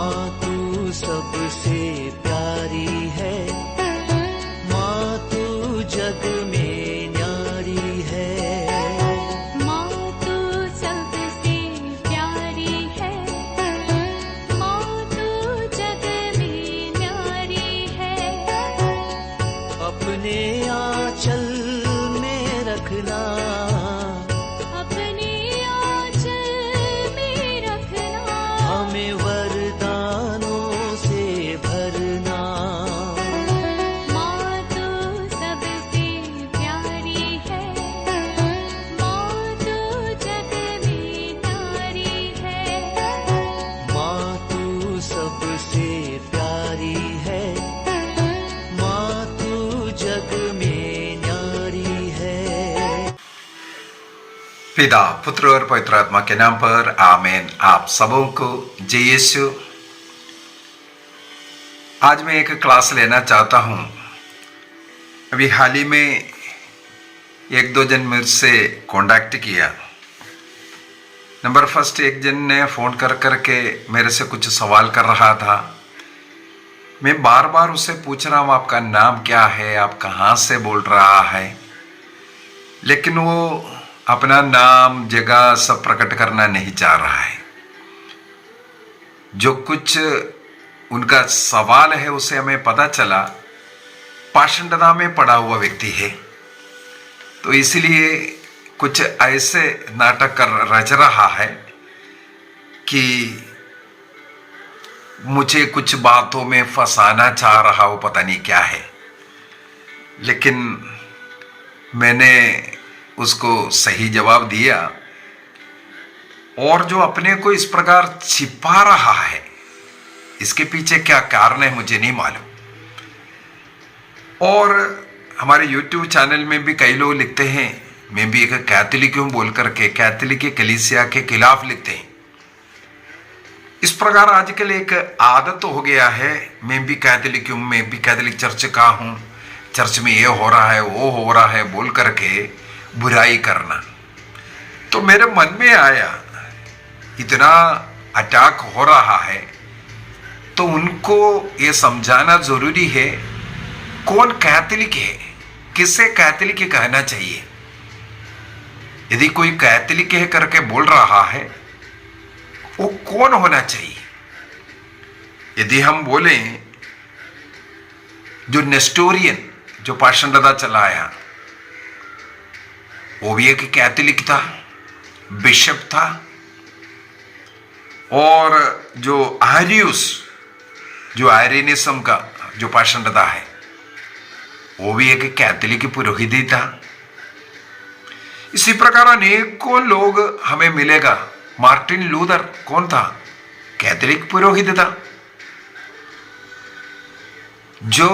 माँ तू सबसे प्यारी है, माँ तू जग में न्यारी है। माँ तू सबसे प्यारी है, माँ तू जग में न्यारी है। अपने आंचल में रखना, अपने आंचल में रखना, हमें वरदानों से भरना। माँ तू सबसे प्यारी है, माँ तू जग में न्यारी है। माँ तू सबसे प्यारी है, माँ तू जग में न्यारी है। पिता, पुत्र और पवित्र आत्मा के नाम पर आमीन। आप सबों को जय यीशु। आज मैं एक क्लास लेना चाहता हूँ। अभी हाल ही में एक दो जन मेरे से कांटेक्ट किया। नंबर फर्स्ट एक जन ने फ़ोन कर करके मेरे से कुछ सवाल कर रहा था। मैं बार बार उससे पूछ रहा हूँ आपका नाम क्या है, आप कहाँ से बोल रहा है, लेकिन वो अपना नाम जगह सब प्रकट करना नहीं चाह रहा है। जो कुछ उनका सवाल है उसे हमें पता चला पाषंडता में पड़ा हुआ व्यक्ति है, तो इसलिए कुछ ऐसे नाटक कर रच रहा है कि मुझे कुछ बातों में फंसाना चाह रहा हो, पता नहीं क्या है। लेकिन मैंने उसको सही जवाब दिया, और जो अपने को इस प्रकार छिपा रहा है इसके पीछे क्या कारण है मुझे नहीं मालूम। और हमारे YouTube चैनल में भी कई लोग लिखते हैं, मैं भी एक कैथोलिक हूं बोल करके कैथोलिक कलीसिया के खिलाफ लिखते हैं। इस प्रकार आजकल एक आदत हो गया है, मैं भी कैथोलिक हूं, मैं भी कैथोलिक चर्च का हूं, चर्च में ये हो रहा है वो हो रहा है बोल करके बुराई करना। तो मेरे मन में आया इतना अटैक हो रहा है तो उनको ये समझाना जरूरी है कौन कैथोलिक है, किसे कैथोलिक कहना चाहिए। यदि कोई कैथोलिक है करके बोल रहा है वो कौन होना चाहिए। यदि हम बोलें जो नेस्टोरियन जो पाषंडता चलाया वो भी एक कैथोलिक था, बिशप था। और जो आरियस जो आयरिनिज्म का जो पाषंडता है वो भी एक कैथोलिक पुरोहित ही था। इसी प्रकार अनेकों लोग हमें मिलेगा। मार्टिन लूथर कौन था? कैथोलिक पुरोहित था। जो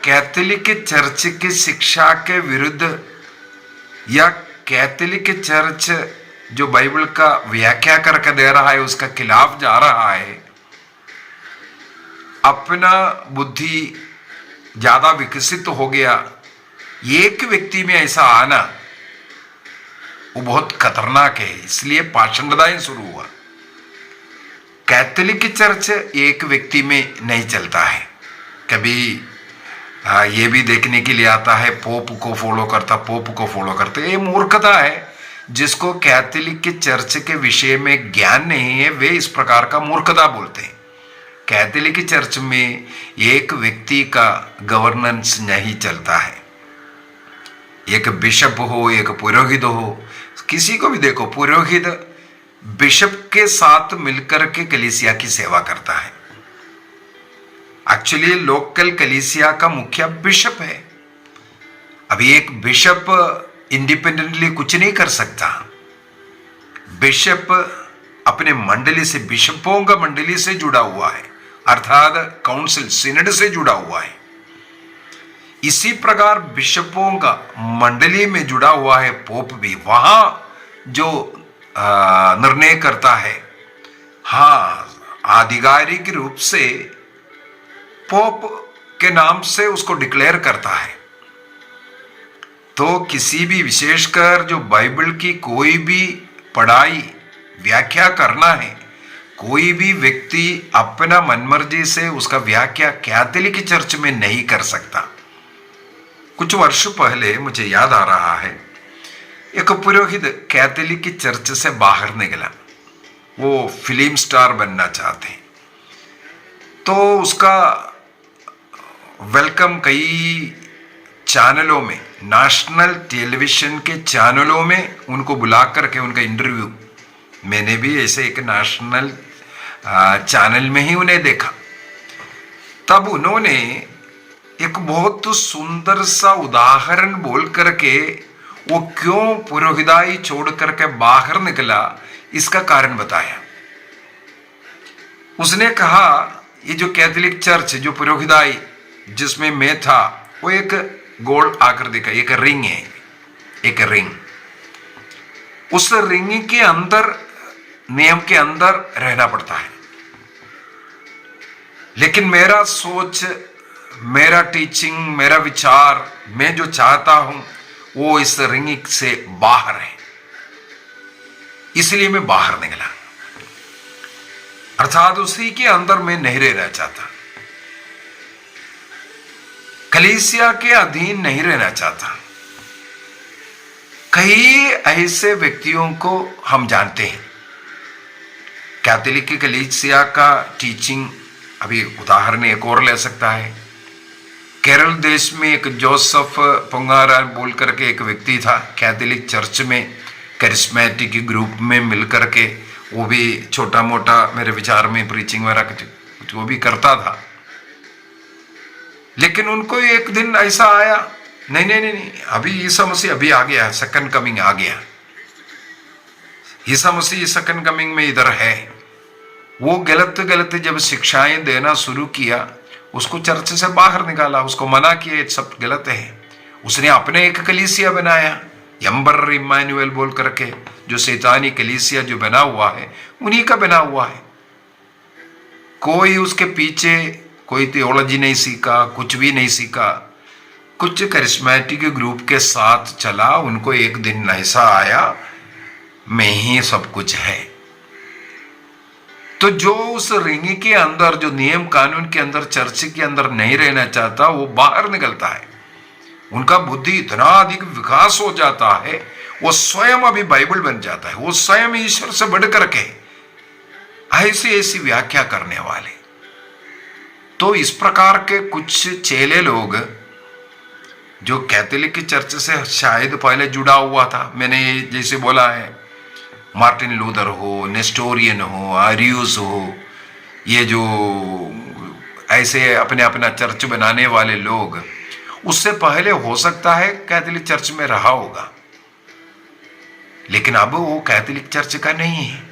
कैथोलिक चर्च की शिक्षा के विरुद्ध या कैथोलिक चर्च जो बाइबल का व्याख्या करके दे रहा है उसका खिलाफ जा रहा है, अपना बुद्धि ज्यादा विकसित हो गया, एक व्यक्ति में ऐसा आना वो बहुत खतरनाक है। इसलिए पाषंडता ही शुरू हुआ। कैथोलिक चर्च एक व्यक्ति में नहीं चलता है। कभी ये भी देखने के लिए आता है पोप को फॉलो करता, पोप को फॉलो करता। ये मूर्खता है। जिसको कैथोलिक चर्च के विषय में ज्ञान नहीं है वे इस प्रकार का मूर्खता बोलते हैं। कैथोलिक चर्च में एक व्यक्ति का गवर्नेंस नहीं चलता है। एक बिशप हो, एक पुरोहित हो, किसी को भी देखो, पुरोहित बिशप के साथ मिलकर के कलीसिया की सेवा करता है। एक्चुअली लोकल कलीसिया का मुखिया बिशप है। अभी एक बिशप इंडिपेंडेंटली कुछ नहीं कर सकता। बिशप अपने मंडली से, बिशपों का मंडली से जुड़ा हुआ है, अर्थात काउंसिल सिनड से जुड़ा हुआ है। इसी प्रकार बिशपों का मंडली में जुड़ा हुआ है पोप भी। वहां जो निर्णय करता है, हाँ, आधिकारिक रूप से पोप के नाम से उसको डिक्लेयर करता है। तो किसी भी, विशेषकर जो बाइबल की कोई भी पढ़ाई व्याख्या करना है कोई भी व्यक्ति अपना मनमर्जी से उसका व्याख्या कैथोलिक चर्च में नहीं कर सकता। कुछ वर्ष पहले मुझे याद आ रहा है, एक पुरोहित कैथोलिक चर्च से बाहर निकला। वो फिल्म स्टार बनना चाहते हैं, तो उसका वेलकम कई चैनलों में, नेशनल टेलीविजन के चैनलों में उनको बुला करके उनका इंटरव्यू, मैंने भी ऐसे एक नेशनल चैनल में ही उन्हें देखा। तब उन्होंने एक बहुत सुंदर सा उदाहरण बोल करके वो क्यों पुरोहिताई छोड़ करके बाहर निकला इसका कारण बताया। उसने कहा, ये जो कैथोलिक चर्च, जो पुरोहिताई जिसमें मैं था, वो एक गोल आकृति का एक रिंग है, एक रिंग। उस रिंग के अंदर, नियम के अंदर रहना पड़ता है। लेकिन मेरा सोच, मेरा टीचिंग, मेरा विचार, मैं जो चाहता हूं वो इस रिंग से बाहर है, इसलिए मैं बाहर निकला। अर्थात उसी के अंदर मैं नहीं रहना चाहता, कलीसिया के अधीन नहीं रहना चाहता। कई ऐसे व्यक्तियों को हम जानते हैं। कैथोलिक कलीसिया का टीचिंग, अभी उदाहरण एक और ले सकता है। केरल देश में एक जोसेफ पोंगारा बोल करके एक व्यक्ति था, कैथोलिक चर्च में करिस्मेटिक ग्रुप में मिल करके, वो भी छोटा मोटा मेरे विचार में प्रीचिंग वगैरह कुछ वो भी करता था। लेकिन उनको एक दिन ऐसा आया, नहीं नहीं नहीं, अभी ईसा मसीह अभी आ गया, सेकंड कमिंग आ गया, ईसा मसीह सेकंड कमिंग में इधर है। वो गलत गलत जब शिक्षाएं देना शुरू किया, उसको चर्च से बाहर निकाला, उसको मना किया, ये सब गलत है। उसने अपने एक कलीसिया बनाया, एम्बर इम्मानुएल बोल करके, जो शैतानी कलीसिया जो बना हुआ है उन्हीं का बना हुआ है। कोई उसके पीछे कोई थियोलॉजी नहीं सीखा, कुछ भी नहीं सीखा, कुछ करिस्मेटिक ग्रुप के साथ चला। उनको एक दिन ऐसा आया, मैं ही सब कुछ है। तो जो उस रिंग के अंदर, जो नियम कानून के अंदर, चर्च के अंदर नहीं रहना चाहता, वो बाहर निकलता है। उनका बुद्धि इतना अधिक विकास हो जाता है, वो स्वयं अभी बाइबल बन जाता है, वो स्वयं ईश्वर से बढ़ करके ऐसी ऐसी व्याख्या करने वाले। तो इस प्रकार के कुछ चेले लोग जो कैथोलिक चर्च से शायद पहले जुड़ा हुआ था, मैंने जैसे बोला है, मार्टिन लूथर हो, नेस्टोरियन हो, आरियस हो, ये जो ऐसे अपने अपना चर्च बनाने वाले लोग, उससे पहले हो सकता है कैथोलिक चर्च में रहा होगा, लेकिन अब वो कैथोलिक चर्च का नहीं है।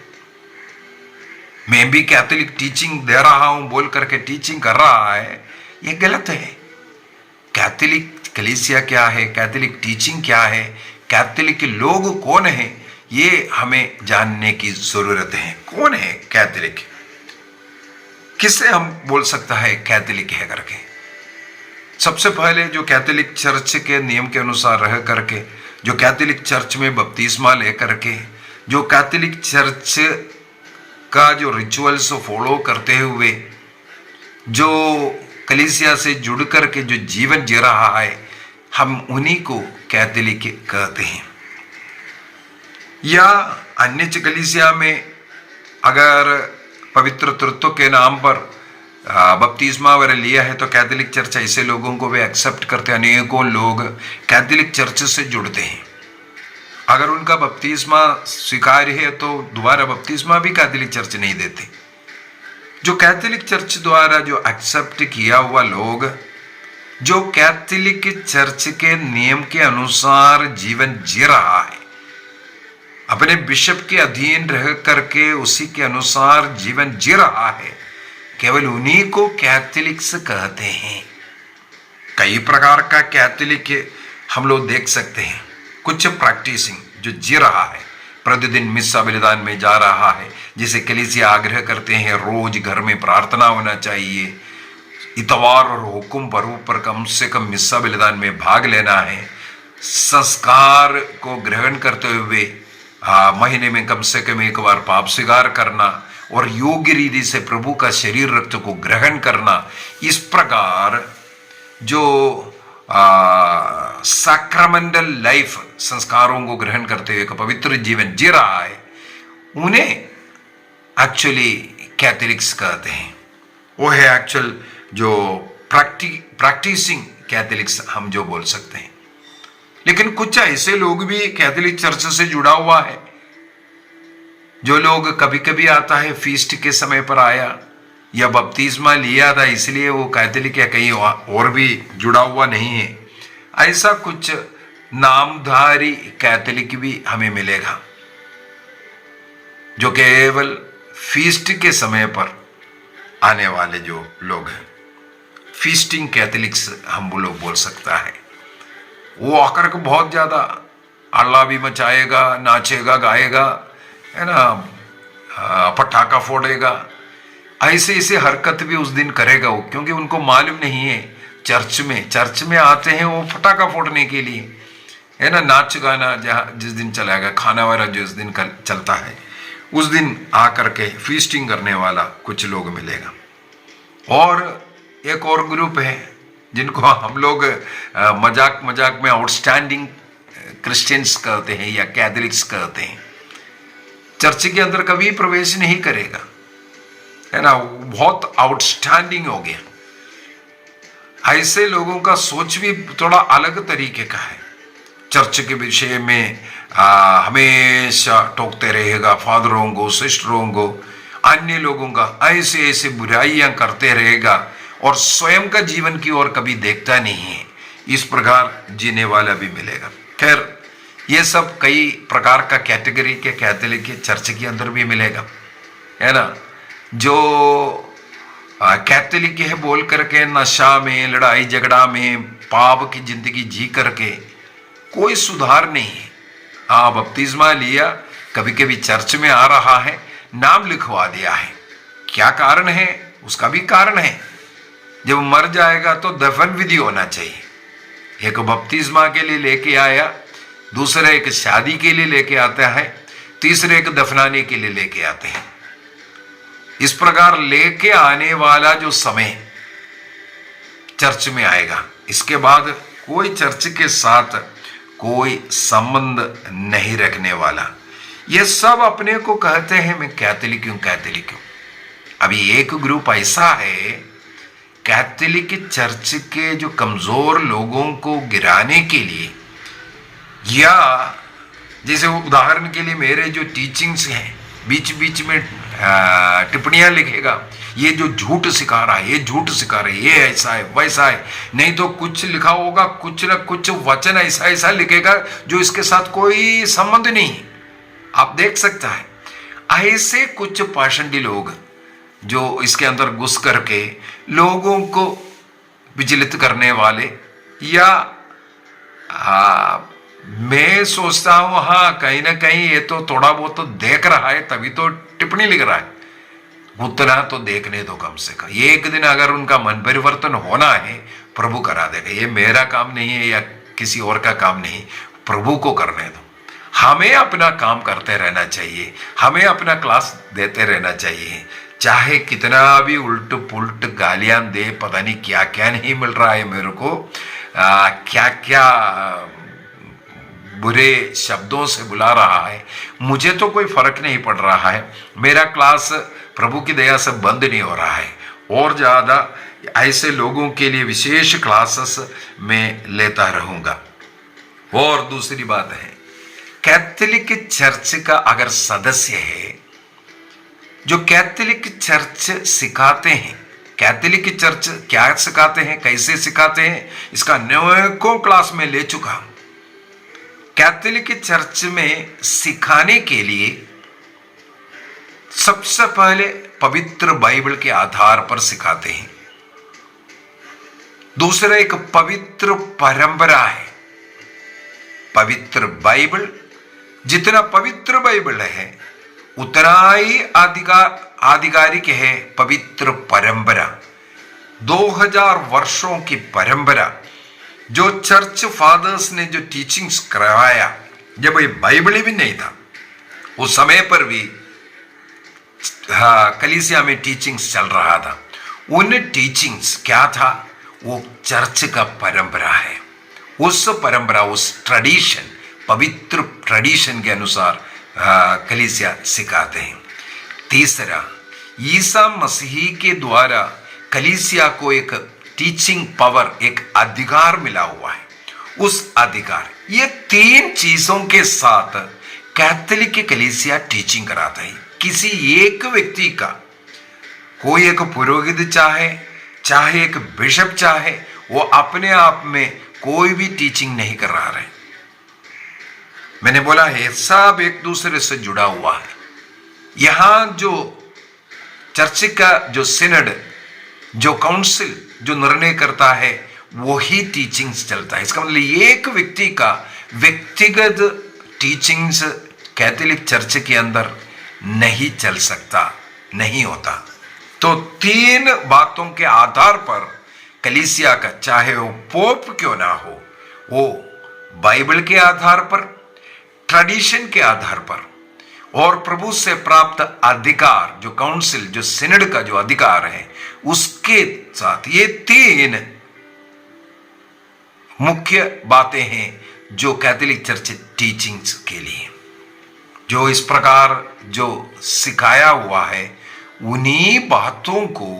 मैं भी कैथोलिक टीचिंग दे रहा हूं बोल करके टीचिंग कर रहा है, ये गलत है। कैथोलिक कलीसिया क्या है, कैथोलिक टीचिंग क्या है, कैथोलिक लोग कौन है, ये हमें जानने की जरूरत है। कौन है कैथोलिक, किससे हम बोल सकता है कैथोलिक है करके। सबसे पहले जो कैथोलिक चर्च के नियम के अनुसार रह करके, जो कैथोलिक चर्च में बपतिस्मा ले करके, जो कैथोलिक चर्च का जो रिचुअल्स फॉलो करते हुए, जो कलीसिया से जुड़ करके जो जीवन जी रहा है, हम उन्हीं को कैथोलिक कहते हैं। या अन्य कलीसिया में अगर पवित्र तृत्व के नाम पर बपतिस्मा वगैरह लिया है, तो कैथोलिक चर्च ऐसे लोगों को भी एक्सेप्ट करते हैं। अनेकों लोग कैथोलिक चर्च से जुड़ते हैं। अगर उनका बपतिस्मा स्वीकार्य है तो दोबारा बपतिस्मा भी कैथोलिक चर्च नहीं देते। जो कैथोलिक चर्च द्वारा जो एक्सेप्ट किया हुआ लोग, जो कैथोलिक चर्च के नियम के अनुसार जीवन जी रहा है, अपने बिशप के अधीन रह करके उसी के अनुसार जीवन जी रहा है, केवल उन्हीं को कैथोलिक्स कहते हैं। कई प्रकार का कैथोलिक हम लोग देख सकते हैं। कुछ प्रैक्टिसिंग जो जी रहा है, प्रतिदिन मिस्सा बलिदान में जा रहा है, जिसे कलीसिया आग्रह करते हैं रोज घर में प्रार्थना होना चाहिए, इतवार और हुकुम पर्व पर कम से कम मिस्सा बलिदान में भाग लेना है, संस्कार को ग्रहण करते हुए महीने में कम से कम एक बार पाप स्वीकार करना, और योग्य रीति से प्रभु का शरीर रक्त को ग्रहण करना, इस प्रकार जो सैक्रमेंटल लाइफ संस्कारों को ग्रहण करते हुए एक पवित्र जीवन जी रहा है, उन्हें एक्चुअली कैथोलिक्स कहते हैं। वो है एक्चुअल जो प्रैक्टिसिंग कैथोलिक्स हम जो बोल सकते हैं। लेकिन कुछ ऐसे लोग भी कैथोलिक चर्च से जुड़ा हुआ है, जो लोग कभी कभी आता है फीस्ट के समय पर आया या बपतिस्मा लिया था इसलिए वो कैथोलिक या कहीं और भी जुड़ा हुआ नहीं है, ऐसा कुछ नामधारी कैथोलिक भी हमें मिलेगा जो केवल फीस्ट के समय पर आने वाले जो लोग हैं, फीस्टिंग कैथोलिक्स हम वो लोग बोल सकता है। वो आकर के बहुत ज्यादा अल्लाह भी मचाएगा, नाचेगा, गाएगा, है ना, पटाखा फोड़ेगा, ऐसे ऐसे हरकत भी उस दिन करेगा वो, क्योंकि उनको मालूम नहीं है चर्च में आते हैं वो पटाखा फोड़ने के लिए, है ना, नाच गाना जहाँ जिस दिन चलाएगा, खाना वाला जिस दिन चलता है उस दिन आकर के फीस्टिंग करने वाला कुछ लोग मिलेगा। और एक और ग्रुप है जिनको हम लोग मजाक में आउटस्टैंडिंग क्रिश्चियंस कहते हैं या कैथोलिक्स कहते हैं। चर्च के अंदर कभी प्रवेश नहीं करेगा, है ना, बहुत आउटस्टैंडिंग हो गया। ऐसे लोगों का सोच भी थोड़ा अलग तरीके का है। चर्च के विषय में हमेशा टोकते रहेगा, फादरों को, सिस्टरों को, अन्य लोगों का ऐसे ऐसे बुराइयां करते रहेगा और स्वयं का जीवन की ओर कभी देखता नहीं है। इस प्रकार जीने वाला भी मिलेगा। खैर, ये सब कई प्रकार का कैटेगरी के कैथोलिक के चर्च के अंदर भी मिलेगा, है ना, जो कैथोलिक है बोल करके नशा में, लड़ाई झगड़ा में, पाप की जिंदगी जी करके कोई सुधार नहीं है। हाँ, बपतिस्मा लिया, कभी कभी चर्च में आ रहा है, नाम लिखवा दिया है, क्या कारण है? उसका भी कारण है। जब मर जाएगा तो दफन विधि होना चाहिए। एक बपतिस्मा के लिए लेके आया, दूसरा एक शादी के लिए लेके आता है, तीसरे एक दफनाने के लिए लेके आते हैं। इस प्रकार लेके आने वाला जो समय चर्च में आएगा, इसके बाद कोई चर्च के साथ कोई संबंध नहीं रखने वाला। ये सब अपने को कहते हैं मैं कैथोलिक हूं, कैथोलिक हूं। अभी एक ग्रुप ऐसा है, कैथोलिक चर्च के जो कमजोर लोगों को गिराने के लिए, या जैसे उदाहरण के लिए मेरे जो टीचिंग्स हैं, बीच बीच में टिप्पणियां लिखेगा, ये जो झूठ सिखा रहा है, ये झूठ सिखा रहा है, ये ऐसा है, वैसा है, नहीं तो कुछ लिखा होगा, कुछ ना कुछ वचन ऐसा ऐसा लिखेगा जो इसके साथ कोई संबंध नहीं। आप देख सकता है ऐसे कुछ पाषंडी लोग जो इसके अंदर घुस करके लोगों को विचलित करने वाले, या मैं सोचता हूं हाँ कहीं ना कहीं ये तो थोड़ा बहुत तो देख रहा है तभी तो टिप्पणी लिख रहा है, उतना तो देखने दो कम से कम। एक दिन अगर उनका मन परिवर्तन होना है, प्रभु करा देगा। ये मेरा काम नहीं है या किसी और का काम नहीं, प्रभु को करने दो। हमें अपना काम करते रहना चाहिए, हमें अपना क्लास देते रहना चाहिए, चाहे कितना भी उल्ट पुल्ट गालियां दे, पता नहीं क्या क्या नहीं मिल रहा है मेरे को, क्या क्या बुरे शब्दों से बुला रहा है, मुझे तो कोई फर्क नहीं पड़ रहा है। मेरा क्लास प्रभु की दया से बंद नहीं हो रहा है, और ज्यादा ऐसे लोगों के लिए विशेष क्लासेस में लेता रहूंगा। और दूसरी बात है, कैथोलिक चर्च का अगर सदस्य है, जो कैथोलिक चर्च सिखाते हैं, कैथोलिक चर्च क्या सिखाते हैं, कैसे सिखाते हैं, इसका अनेकों क्लास में ले चुका हूं। कैथोलिक चर्च में सिखाने के लिए सबसे पहले पवित्र बाइबल के आधार पर सिखाते हैं। दूसरा एक पवित्र परंपरा है। पवित्र बाइबल, जितना पवित्र बाइबल है उतना ही आधिकारिक है पवित्र परंपरा। 2000 वर्षों की परंपरा जो चर्च फादर्स ने जो टीचिंग्स करवाया, जब ये बाइबल भी नहीं था उस समय पर भी कलीसिया में टीचिंग्स चल रहा था। उन टीचिंग्स क्या था? वो चर्च का परंपरा है। उस परंपरा, उस ट्रेडिशन, पवित्र ट्रेडिशन के अनुसार कलीसिया सिखाते हैं। तीसरा, ईसा मसीह के द्वारा कलीसिया को एक टीचिंग पावर, एक अधिकार मिला हुआ है। उस अधिकार, ये तीन चीजों के साथ कैथोलिक कलीसिया टीचिंग कराता है। किसी एक व्यक्ति का, कोई एक पुरोहित चाहे एक बिशप चाहे, वो अपने आप में कोई भी टीचिंग नहीं कर रहा है। मैंने बोला है सब एक दूसरे से जुड़ा हुआ है। यहां जो चर्च का जो सिनड, जो काउंसिल जो निर्णय करता है, वही टीचिंग्स चलता है। इसका मतलब एक व्यक्ति का व्यक्तिगत टीचिंग्स कैथोलिक चर्च के अंदर नहीं चल सकता, नहीं होता। तो तीन बातों के आधार पर कलीसिया का, चाहे वो पोप क्यों ना हो, वो बाइबल के आधार पर, ट्रेडिशन के आधार पर और प्रभु से प्राप्त अधिकार, जो काउंसिल, जो सिनड का जो अधिकार है, उसके साथ, ये तीन मुख्य बातें हैं जो कैथोलिक चर्च टीचिंग्स के लिए, जो इस प्रकार जो सिखाया हुआ है, उन्हीं बातों को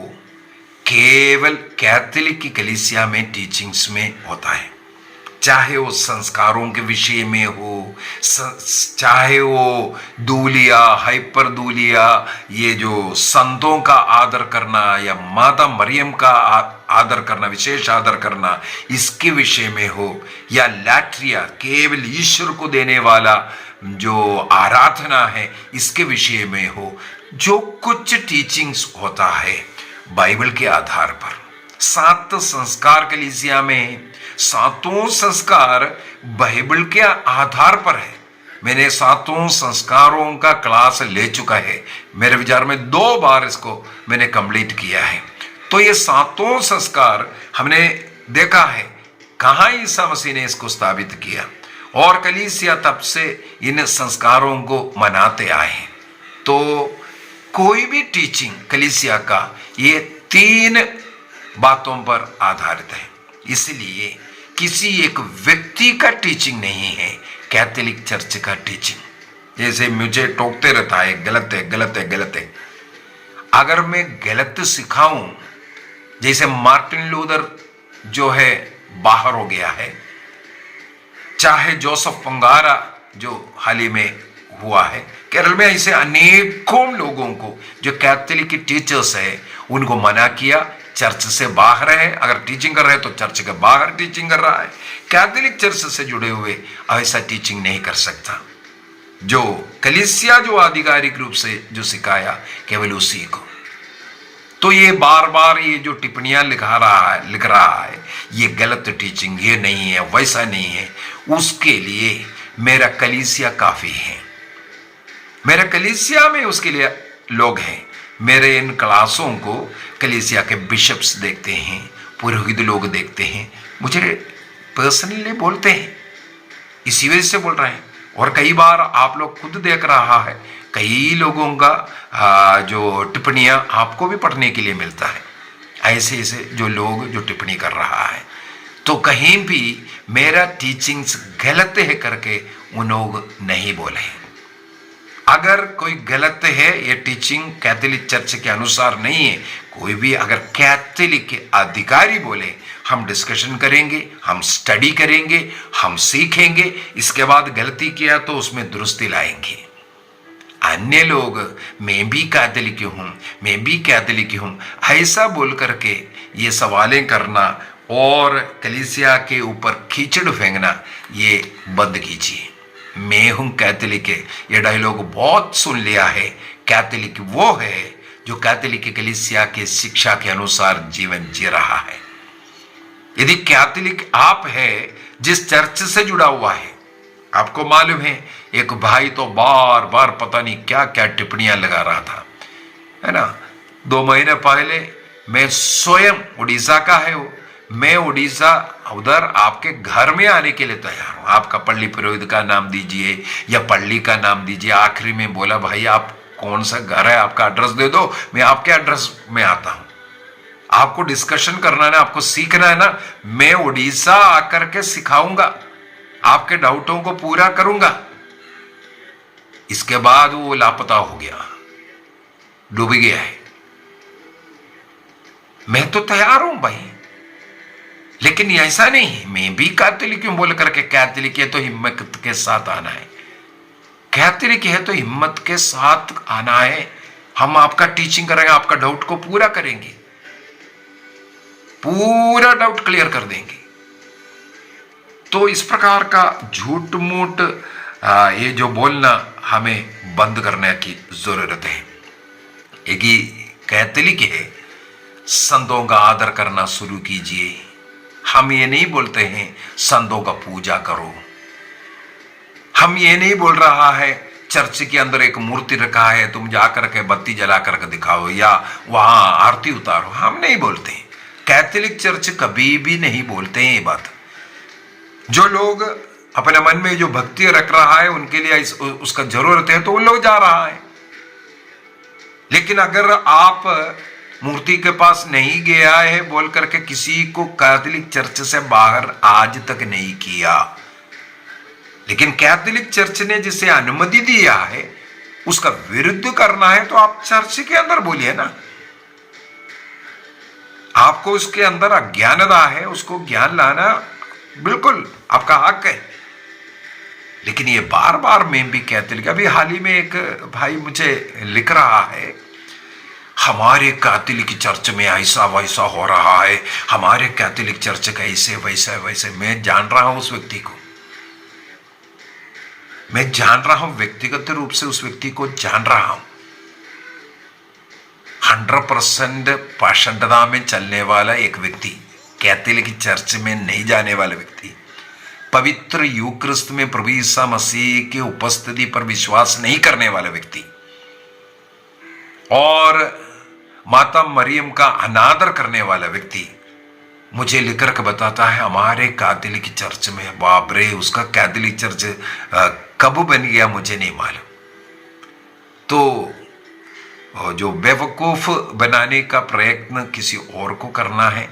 केवल कैथोलिक की कलीसिया में टीचिंग्स में होता है। चाहे वो संस्कारों के विषय में हो, चाहे वो दूलिया, हाइपर दूलिया, ये जो संतों का आदर करना या माता मरियम का आदर करना, विशेष आदर करना, इसके विषय में हो, या लैट्रिया, केवल ईश्वर को देने वाला जो आराधना है, इसके विषय में हो, जो कुछ टीचिंग्स होता है बाइबल के आधार पर। 7 संस्कार कलीसिया में, 7 संस्कार बाइबल के आधार पर है। मैंने 7 संस्कारों का क्लास ले चुका है। मेरे विचार में 2 बार इसको मैंने कंप्लीट किया है। तो ये 7 संस्कार हमने देखा है कहाँ ईसा मसीह ने इसको स्थापित किया, और कलीसिया तब से इन संस्कारों को मनाते आए हैं। तो कोई भी टीचिंग कलीसिया का ये 3 बातों पर आधारित है। इसलिए किसी एक व्यक्ति का टीचिंग नहीं है कैथोलिक चर्च का टीचिंग। जैसे मुझे टोकते रहता है, गलत है, गलत है, गलत है। अगर मैं गलत सिखाऊं, जैसे मार्टिन लूथर जो है बाहर हो गया है, चाहे जोसेफ पंगारा जो हाल ही में हुआ है केरल में, ऐसे अनेकों लोगों को जो कैथोलिक टीचर्स है उनको मना किया, चर्च से बाहर है। अगर टीचिंग कर रहे हैं तो चर्च के बाहर टीचिंग कर रहा है। कैथोलिक चर्च से जुड़े हुए ऐसा टीचिंग नहीं कर सकता। जो कलीसिया जो आधिकारिक रूप से जो सिखाया, केवल उसी को। तो ये बार बार ये जो टिप्पणियां लिख रहा है ये गलत टीचिंग, ये नहीं है, वैसा नहीं है, उसके लिए मेरा कलीसिया काफी है। मेरा कलीसिया में उसके लिए लोग हैं। मेरे इन क्लासों को कलीसिया के बिशप्स देखते हैं, पुरोहित लोग देखते हैं, मुझे पर्सनली बोलते हैं, इसी वजह से बोल रहे हैं। और कई बार आप लोग खुद देख रहा है, कई लोगों का जो टिप्पणियां आपको भी पढ़ने के लिए मिलता है, ऐसे ऐसे जो लोग जो टिप्पणी कर रहा है। तो कहीं भी मेरा टीचिंग्स गलत है करके उन लोग नहीं बोले। अगर कोई गलत है, ये टीचिंग कैथोलिक चर्च के अनुसार नहीं है, कोई भी अगर कैथोलिक के अधिकारी बोले, हम डिस्कशन करेंगे, हम स्टडी करेंगे, हम सीखेंगे, इसके बाद गलती किया तो उसमें दुरुस्ती लाएंगे। अन्य लोग मैं भी कैथोलिक हूं, मैं भी कैथोलिक हूं, ऐसा बोल करके ये सवालें करना और कलीसिया के ऊपर कीचड़ फेंकना, ये बंद कीजिए। मैं हूं कैथोलिक, ये डायलॉग बहुत सुन लिया है। कैथोलिक वो है जो कैथोलिक कलीसिया के शिक्षा के अनुसार जीवन जी रहा है। यदि कैथोलिक आप है जिस चर्च से जुड़ा हुआ है, आपको मालूम है एक भाई तो बार बार पता नहीं क्या क्या टिप्पणियां लगा रहा था, है ना। 2 महीने पहले मैं स्वयं, उड़ीसा का है वो, मैं उड़ीसा उधर आपके घर में आने के लिए तैयार हूं। आपका पल्ली पुरोहित का नाम दीजिए या पल्ली का नाम दीजिए। आखिरी में बोला भाई आप कौन सा घर है, आपका एड्रेस दे दो, मैं आपके एड्रेस में आता हूं। आपको डिस्कशन करना है ना, आपको सीखना है ना, मैं उड़ीसा आकर के सिखाऊंगा, आपके डाउटों को पूरा करूंगा। इसके बाद वो लापता हो गया, डूब गया है। मैं तो तैयार हूं भाई, लेकिन ऐसा नहीं मैं भी कैथोलिक हूं बोल करके। कैथोलिक है तो हिम्मत के साथ आना है, कैथोलिक है तो हिम्मत के साथ आना है। हम आपका टीचिंग करेंगे, आपका डाउट को पूरा करेंगे, पूरा डाउट क्लियर कर देंगे। तो इस प्रकार का झूठ मूठ ये जो बोलना हमें बंद करने की जरूरत है। एक ही कैथोलिक है, संतों का आदर करना शुरू कीजिए। हम ये नहीं बोलते हैं संतों का पूजा करो, हम ये नहीं बोल रहा है चर्च के अंदर एक मूर्ति रखा है तुम जाकर के बत्ती जला करके दिखाओ या वहां आरती उतारो, हम नहीं बोलते। कैथोलिक चर्च कभी भी नहीं बोलते हैं ये बात। जो लोग अपने मन में जो भक्ति रख रहा है उनके लिए उसका जरूरत है तो वो लोग जा रहा है। लेकिन अगर आप मूर्ति के पास नहीं गया है बोल करके किसी को कैथोलिक चर्च से बाहर आज तक नहीं किया, लेकिन कैथोलिक चर्च ने जिसे अनुमति दिया है उसका विरुद्ध करना है तो आप चर्च के अंदर बोलिए ना। आपको उसके अंदर अज्ञानता है, उसको ज्ञान लाना बिल्कुल आपका हक है। लेकिन ये बार बार मैं भी कैथोलिक, अभी हाल ही में एक भाई मुझे लिख रहा है हमारे कैथोलिक चर्च में ऐसा वैसा हो रहा है, हमारे कैथोलिक चर्च का ऐसे वैसे वैसे। मैं जान रहा हूं उस व्यक्ति को, मैं जान रहा हूं, व्यक्तिगत रूप से उस व्यक्ति को जान रहा हूं। 100% पाषंडता में चलने वाला एक व्यक्ति, कैथोलिक चर्च में नहीं जाने वाला व्यक्ति, पवित्र यूक्रिस्त में प्रभु ईसा मसीह की उपस्थिति पर विश्वास नहीं करने वाला व्यक्ति और माता मरियम का अनादर करने वाला व्यक्ति मुझे लिखकर के बताता है हमारे कैथोलिक चर्च में। बाप रे, उसका कैथोलिक चर्च कब बन गया मुझे नहीं मालूम। तो जो बेवकूफ बनाने का प्रयत्न किसी और को करना है,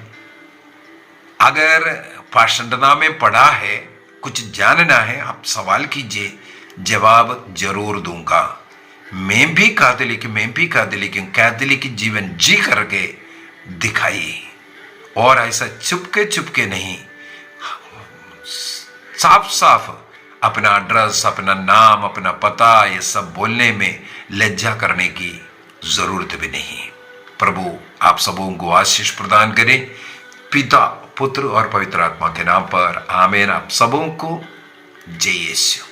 अगर पाषंडता में पड़ा है, कुछ जानना है, आप सवाल कीजिए, जवाब जरूर दूंगा। मैं भी कैथोलिक कैथोलिक जीवन जी करके दिखाइए, और ऐसा चुपके नहीं, साफ साफ अपना एड्रेस, अपना नाम, अपना पता ये सब बोलने में लज्जा करने की जरूरत भी नहीं। प्रभु आप सबों को आशीष प्रदान करें, पिता, पुत्र और पवित्र आत्मा के नाम पर आमीन। आप सबों को जय यीशु।